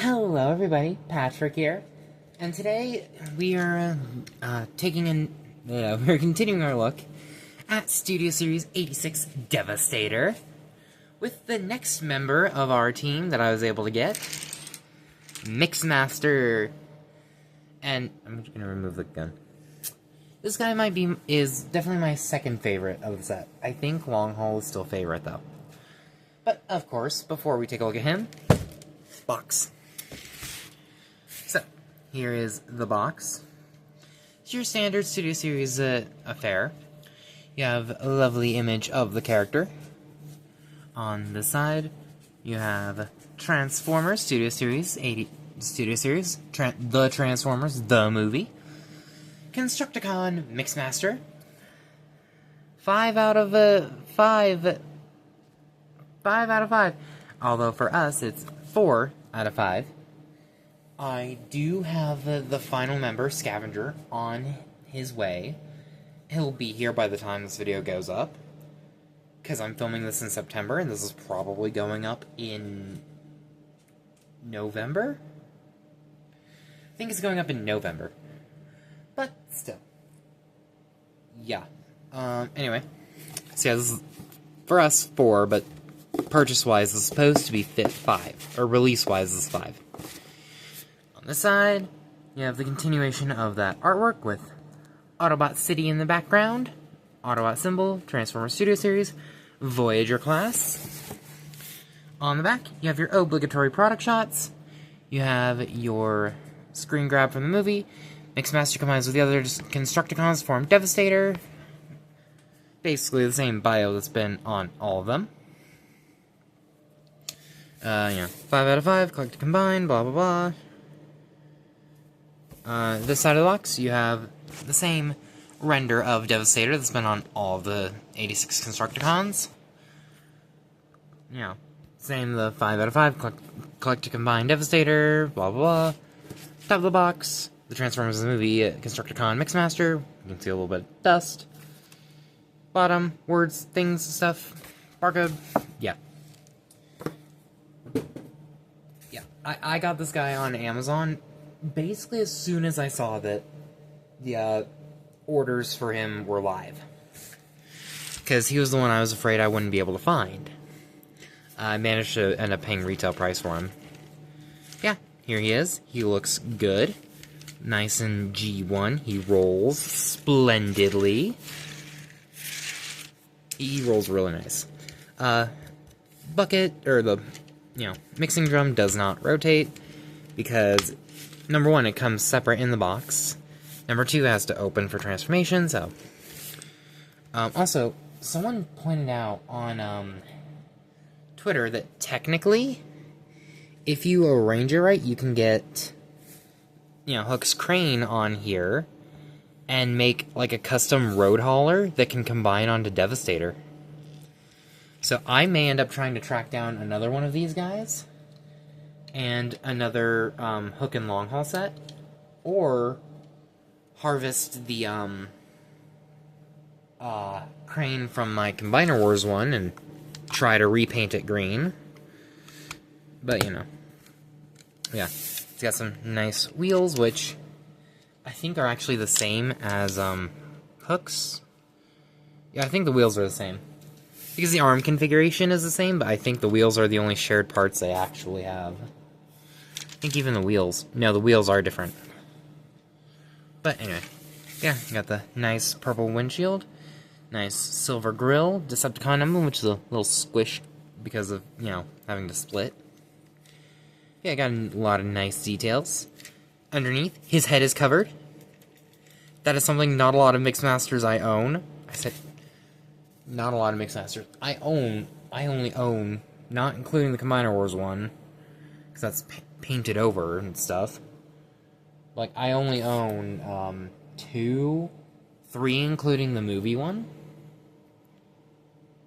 Hello everybody, Patrick here, and today we are we're continuing our look at Studio Series 86 Devastator with the next member of our team that I was able to get, Mixaster. And I'm just gonna remove the gun. This guy is definitely my second favorite of the set. I think Long Haul is still favorite though. But of course, before we take a look at him, box. So, here is the box. It's your standard Studio Series affair. You have a lovely image of the character. On the side, you have Transformers Studio Series the Transformers, the movie. Constructicon Mixmaster. 5 out of 5. 5 out of 5. Although for us, it's 4 out of 5. I do have the final member, Scavenger, on his way. He'll be here by the time this video goes up, because I'm filming this in September, and this is probably going up in November? I think it's going up in November. But still. Yeah. Anyway. So yeah, this is, for us, 4, but purchase-wise, it's supposed to be 5. Or release-wise, it's 5. On this side, you have the continuation of that artwork with Autobot City in the background, Autobot symbol, Transformers Studio Series, Voyager class. On the back, you have your obligatory product shots. You have your screen grab from the movie. Mixmaster combines with the other Constructicons to form Devastator. Basically the same bio that's been on all of them. 5 out of 5, collect to combine, blah blah blah. This side of the box, you have the same render of Devastator that's been on all of the 86 Constructicons. Same, the 5 out of 5, collect to combine Devastator, blah blah blah. Top of the box, the Transformers of the movie, Constructicon Mixmaster. You can see a little bit of dust. Bottom, words, things, stuff, barcode, yeah. I got this guy on Amazon basically as soon as I saw that the orders for him were live. Because he was the one I was afraid I wouldn't be able to find. I managed to end up paying retail price for him. Yeah, here he is. He looks good. Nice and G1. He rolls splendidly. He rolls really nice. Bucket, or the, mixing drum does not rotate, because, number 1, it comes separate in the box. Number 2, it has to open for transformation, so. Also, someone pointed out on, Twitter that technically, if you arrange it right, you can get, Hook's crane on here, and make, like, a custom road hauler that can combine onto Devastator. So I may end up trying to track down another one of these guys, and another Hook and Long Haul set, or harvest the crane from my Combiner Wars one and try to repaint it green. But, yeah. It's got some nice wheels, which I think are actually the same as Hook's. Yeah, I think the wheels are the same. Because the arm configuration is the same, but I think the wheels are the only shared parts they actually have. I think even the wheels. No, the wheels are different. But anyway. Yeah, you got the nice purple windshield. Nice silver grille. Decepticon emblem, which is a little squished because of, having to split. Yeah, I got a lot of nice details. Underneath, his head is covered. That is something not a lot of Mixmasters I own. I said, not a lot of Mixmasters. I only own, not including the Combiner Wars one, because that's painted over and stuff. Like, I only own 2, 3 including the movie one.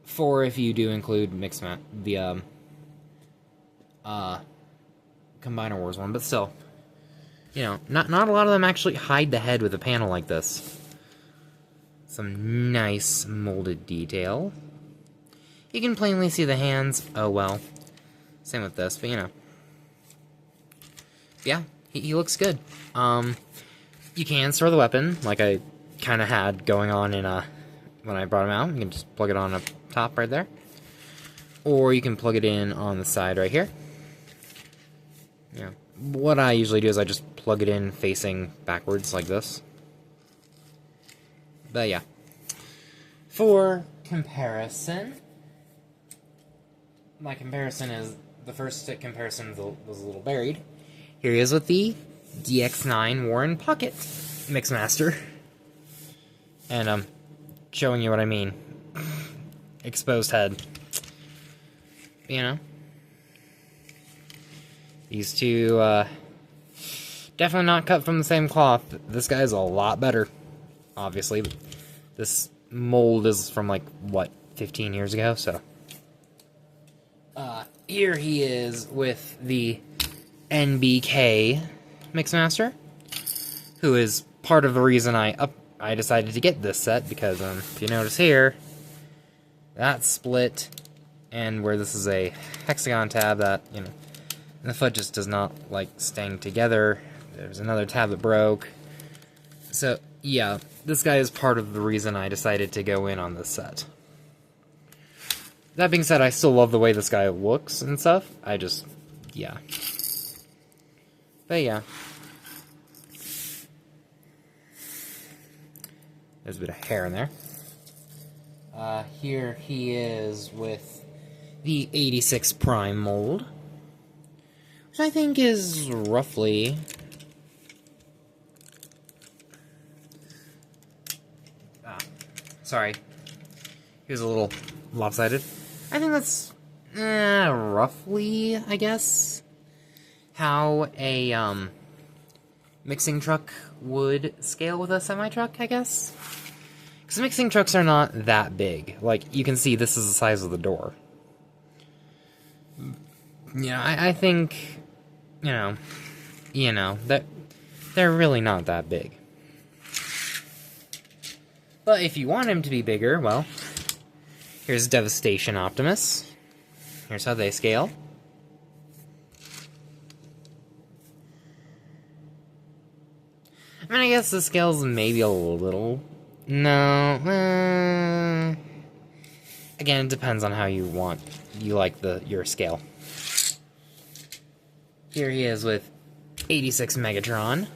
4 if you do include the Combiner Wars one, but still. Not a lot of them actually hide the head with a panel like this. Some nice molded detail. You can plainly see the hands. Oh well. Same with this, but yeah, he looks good. You can store the weapon, like I kind of had going on in when I brought him out. You can just plug it on up top right there. Or you can plug it in on the side right here. Yeah. What I usually do is I just plug it in facing backwards like this. But yeah. For comparison, my comparison is, the first comparison was a little buried. Here he is with the DX9 Warren Pocket Mixmaster. And I'm showing you what I mean. Exposed head. You know? These two, definitely not cut from the same cloth. This guy's a lot better, obviously. This mold is from, like, what, 15 years ago, so. Here he is with the NBK Mixmaster, who is part of the reason I decided to get this set, because, if you notice here, that's split, and where this is a hexagon tab that, you know, the foot just does not like staying together. There's another tab that broke. So, yeah, this guy is part of the reason I decided to go in on this set. That being said, I still love the way this guy looks and stuff. I just, yeah. But yeah. There's a bit of hair in there. Here he is with the 86 Prime mold, which I think is roughly sorry, he was a little lopsided. I think that's roughly, I guess, how a mixing truck would scale with a semi-truck, I guess. Because mixing trucks are not that big. Like, you can see this is the size of the door. Yeah, I think, you know, that they're really not that big. But if you want him to be bigger, well, here's Devastation Optimus. Here's how they scale. I mean, I guess the scale's maybe a little... No, again, it depends on how you like your scale. Here he is with 86 Megatron.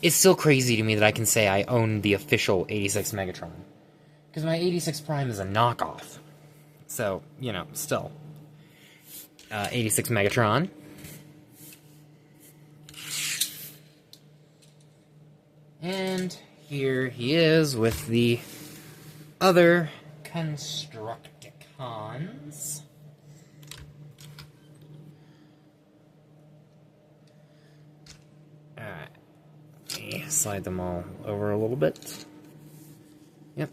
It's still crazy to me that I can say I own the official 86 Megatron, because my 86 Prime is a knockoff. So, you know, still. 86 Megatron. And here he is with the other Constructicons. Alright. Slide them all over a little bit. Yep.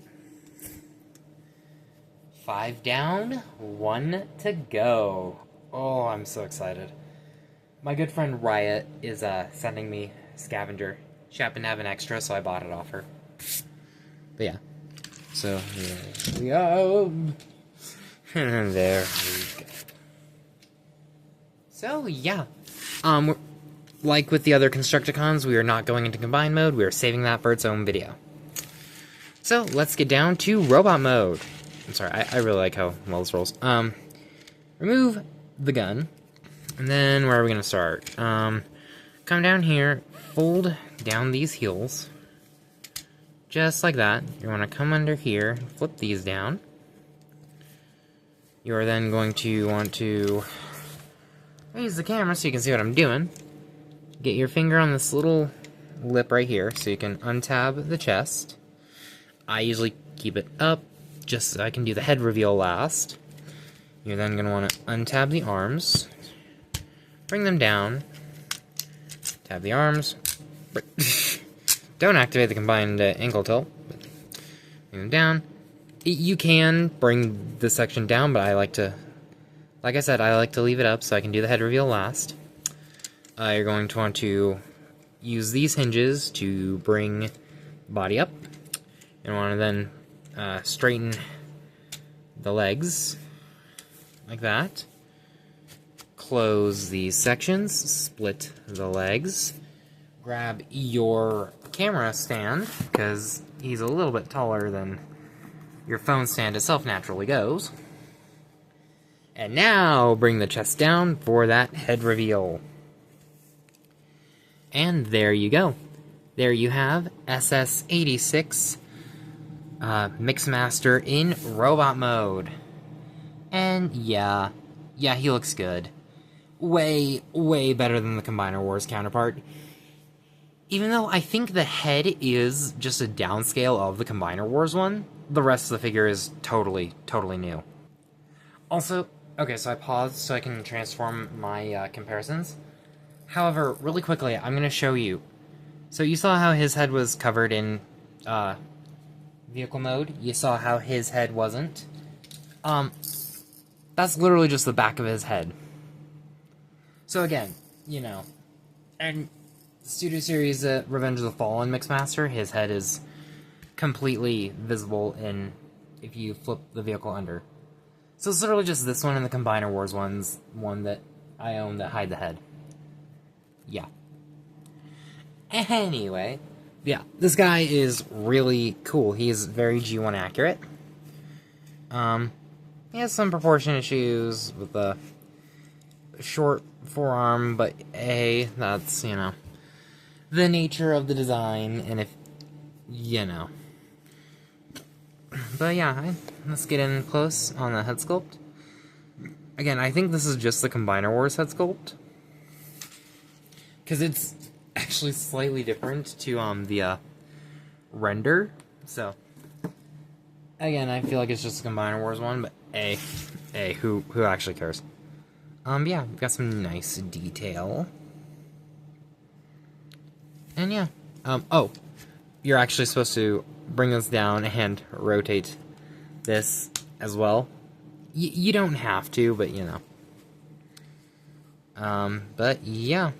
5 down, 1 to go. Oh, I'm so excited. My good friend Riot is sending me Scavenger. She happened to have an extra, so I bought it off her. But yeah. So, here we go. And there we go. So, yeah. Like with the other Constructicons, we are not going into combine mode. We are saving that for its own video. So, let's get down to robot mode. I'm sorry, I really like how well this rolls. Remove the gun. And then, where are we going to start? Come down here, fold down these heels, just like that. You want to come under here, flip these down. You are then going to want to raise the camera so you can see what I'm doing. Get your finger on this little lip right here so you can untab the chest. I usually keep it up just so I can do the head reveal last. You're then going to want to untab the arms, bring them down, tab the arms. Don't activate the combined ankle tilt. Bring them down. You can bring this section down, but I like to, like I said, I like to leave it up so I can do the head reveal last. You're going to want to use these hinges to bring the body up. You want to then straighten the legs like that. close these sections, split the legs, grab your camera stand, because he's a little bit taller than your phone stand itself naturally goes. And now bring the chest down for that head reveal. And there you go. There you have SS86 Mixmaster in robot mode. And yeah, he looks good. Way better than the Combiner Wars counterpart. Even though I think the head is just a downscale of the Combiner Wars one, the rest of the figure is totally new. Also, okay, so I paused so I can transform my comparisons. However, really quickly, I'm going to show you. So you saw how his head was covered in vehicle mode. You saw how his head wasn't. That's literally just the back of his head. So again, you know, and Studio Series Revenge of the Fallen Mixmaster, his head is completely visible if you flip the vehicle under. So it's literally just this one and the Combiner Wars one that I own that hide the head. Yeah. Anyway, yeah, this guy is really cool. He is very G1 accurate. He has some proportion issues with the short forearm, but hey, that's, you know, the nature of the design, and if, you know. But yeah, let's get in close on the head sculpt. Again, I think this is just the Combiner Wars head sculpt, because it's actually slightly different to the render. So again, I feel like it's just a Combiner Wars one, but hey, who actually cares? Yeah, we've got some nice detail. And yeah, oh, you're actually supposed to bring this down and rotate this as well. You don't have to, but you know. But yeah.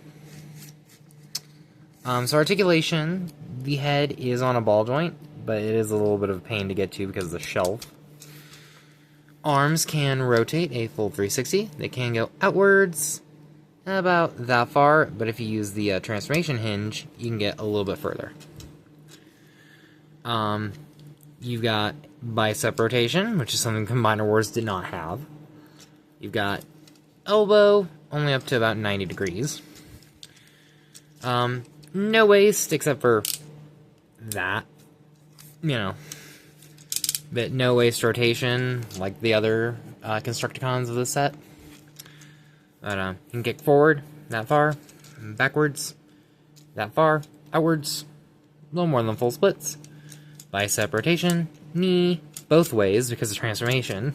So articulation, the head is on a ball joint, but it is a little bit of a pain to get to because of the shelf. Arms can rotate a full 360. They can go outwards about that far, but if you use the transformation hinge, you can get a little bit further. You've got bicep rotation, which is something Combiner Wars did not have. You've got elbow, only up to about 90 degrees. No waist, except for that, you know. But no waist rotation, like the other Constructicons of the set. But you can kick forward, that far, backwards, that far, outwards, a little more than full splits. Bicep rotation, knee, both ways because of transformation.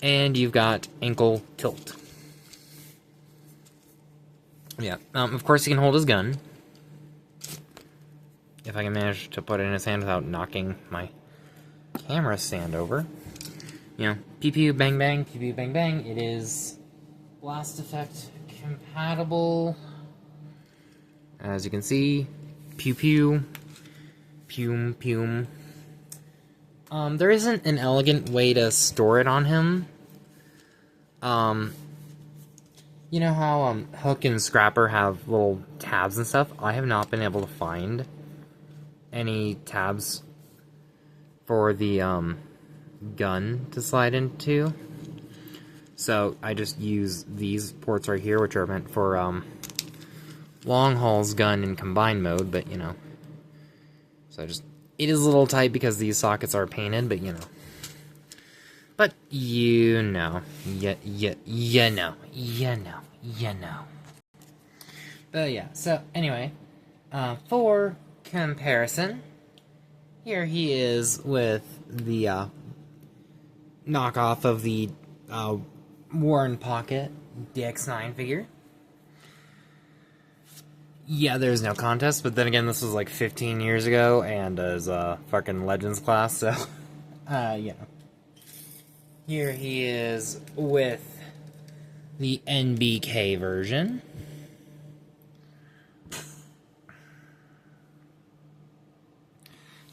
And you've got ankle tilt. Yeah, of course he can hold his gun. If I can manage to put it in his hand without knocking my camera stand over. You know, pew pew bang bang, pew pew bang bang. It is blast effect compatible. As you can see, pew pew, pum pum. There isn't an elegant way to store it on him. You know how Hook and Scrapper have little tabs and stuff? I have not been able to find any tabs for the gun to slide into. So I just use these ports right here, which are meant for long haul's gun in combined mode, but you know. So it is a little tight because these sockets are painted, but you know. But you know. You know. But yeah, so anyway, for comparison, here he is with the knockoff of the Warren Pocket DX9 figure. Yeah, there's no contest, but then again, this was like 15 years ago, and is a fucking Legends class, so, you know. Here he is with the NBK version.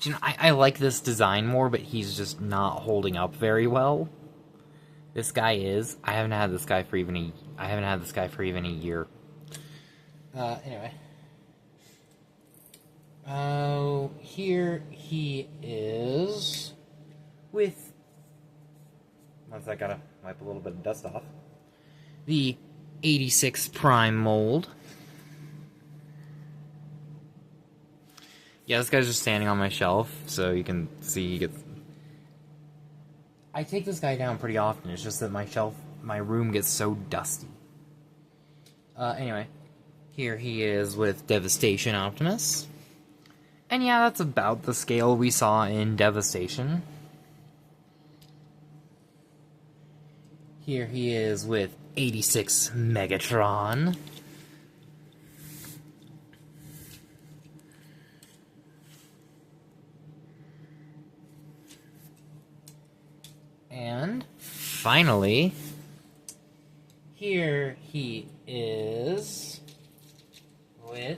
You know, I like this design more, but he's just not holding up very well. This guy is. I haven't had this guy for even I haven't had this guy for even a year. Anyway. Oh, here he is with... Once I gotta wipe a little bit of dust off. The 86 Prime mold. Yeah, this guy's just standing on my shelf, so you can see he gets... I take this guy down pretty often, it's just that my room gets so dusty. Anyway, here he is with Devastation Optimus. And yeah, that's about the scale we saw in Devastation. Here he is with 86 Megatron. And finally, here he is with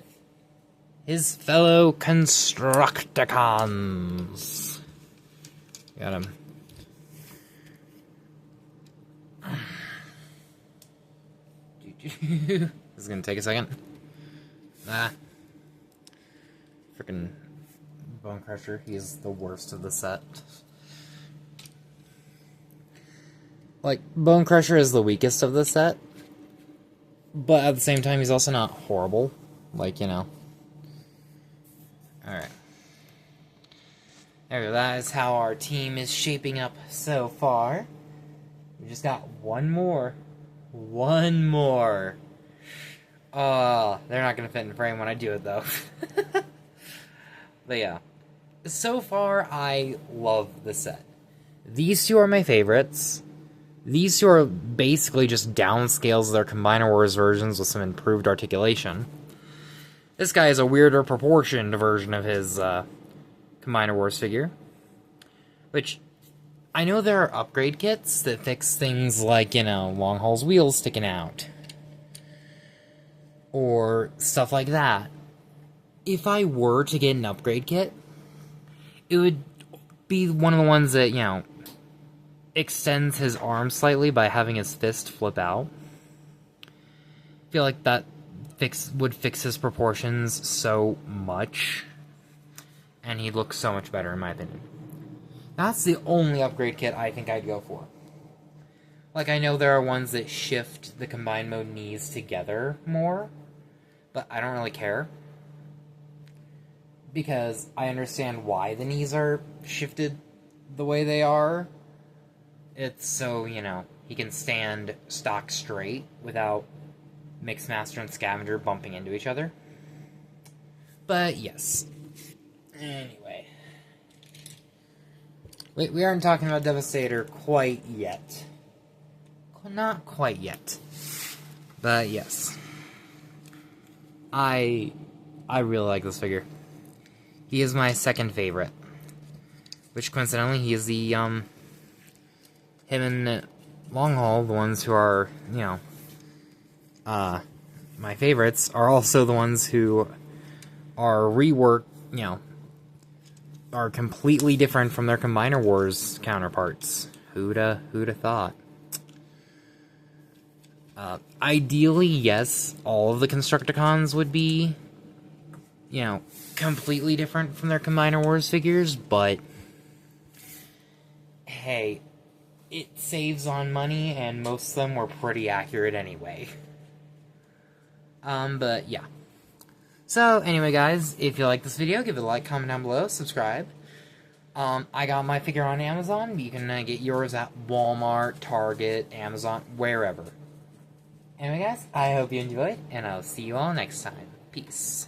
his fellow Constructicons. Got him. This is gonna take a second. Freaking Bone Crusher. He is the worst of the set. Like, Bone Crusher is the weakest of the set, but at the same time, he's also not horrible. Like, you know. Alright. There we go. That is how our team is shaping up so far. We just got one more. One more. Oh, they're not going to fit in the frame when I do it, though. But yeah. So far, I love the set. These two are my favorites. These two are basically just downscales of their Combiner Wars versions with some improved articulation. This guy is a weirder proportioned version of his Combiner Wars figure. Which, I know there are upgrade kits that fix things like, you know, Long Haul's wheels sticking out. Or stuff like that. If I were to get an upgrade kit, it would be one of the ones that, you know, extends his arm slightly by having his fist flip out. I feel like that would fix his proportions so much, and he'd look so much better in my opinion. That's the only upgrade kit I think I'd go for. Like, I know there are ones that shift the combined mode knees together more, but I don't really care. Because I understand why the knees are shifted the way they are. It's so, you know, he can stand stock straight without Mixmaster and Scavenger bumping into each other. But, yes. Anyway. We aren't talking about Devastator quite yet. Not quite yet. But, yes. I really like this figure. He is my second favorite. Which, coincidentally, he is the, him and Long Haul, the ones who are, you know, my favorites, are also the ones who are reworked, you know, are completely different from their Combiner Wars counterparts. Who'da thought? Ideally, yes, all of the Constructicons would be, you know, completely different from their Combiner Wars figures, but hey, it saves on money, and most of them were pretty accurate anyway. But yeah. So, anyway, guys, if you like this video, give it a like, comment down below, subscribe. I got my figure on Amazon. You can get yours at Walmart, Target, Amazon, wherever. Anyway, guys, I hope you enjoyed, and I'll see you all next time. Peace.